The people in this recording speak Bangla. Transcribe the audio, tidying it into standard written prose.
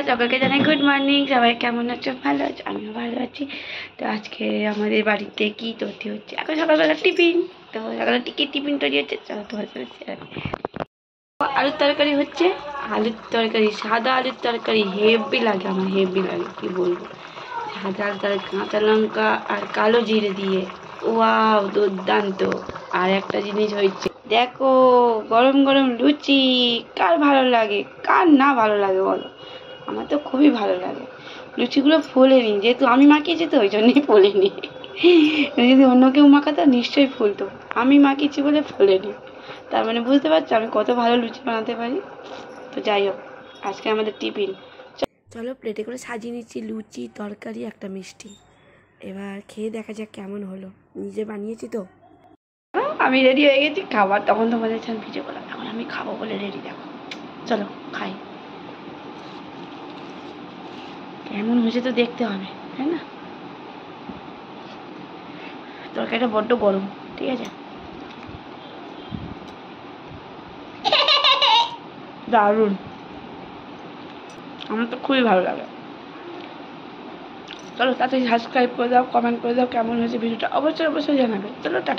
সকলকে জানাই গুড মর্নিং। সবাই কেমন আছো? ভালো আছো? আমিও ভালো আছি। তো আজকে আমাদের বাড়িতে কি তৈরি হচ্ছে, এখন সকালবেলা টিফিন। তো সকালে টিফিন তৈরি হচ্ছে, চলো তোমার সাথে শেয়ার। আলুর তরকারি হচ্ছে, আলুর তরকারি, সাদা আলুর তরকারি হেভি লাগে আমার, হেভি লাগে কি বলবো। সাদা আলুর তরকারি, কাঁচা লঙ্কা আর কালো জিরে দিয়ে, ওয়াও দুর্দান্ত। আর একটা জিনিস হয়েছে দেখো, গরম গরম লুচি। কার ভালো লাগে, কার না ভালো লাগে বলো? আমার তো খুবই ভালো লাগে। লুচিগুলো ফোলেনি, যেহেতু আমি মাখিয়েছি তো ওই জন্যই ফোলেনি। যদি অন্য কেউ মাখাতো নিশ্চয়ই ফুলতো, আমি মাখিয়েছি বলে ফোলেনি। তার মানে বুঝতে পারছো আমি কত ভালো লুচি বানাতে পারি। তো যাই হোক, আজকে আমাদের টিফিন। চলো প্লেটে করে সাজিয়ে নিচ্ছি লুচি, তরকারি, একটা মিষ্টি। এবার খেয়ে দেখা যাক কেমন হলো। নিজে বানিয়েছি তো। আমি রেডি হয়ে গেছি খাবার, তখন তোমাদের সাথে ভিডিও করলাম, এখন আমি খাবো বলে রেডি। দেখো চলো খাই। কেমন হয়েছে তো দেখতে হবে, তাই না? তরকারিটা বড্ড গরম, ঠিক আছে? দারুণ, আমার তো খুবই ভালো লাগে। চলো তাড়াতাড়ি সাবস্ক্রাইব করে দাও, কমেন্ট করে দাও কেমন হয়েছে ভিডিওটা, অবশ্যই অবশ্যই জানাবে। চলো টাটা।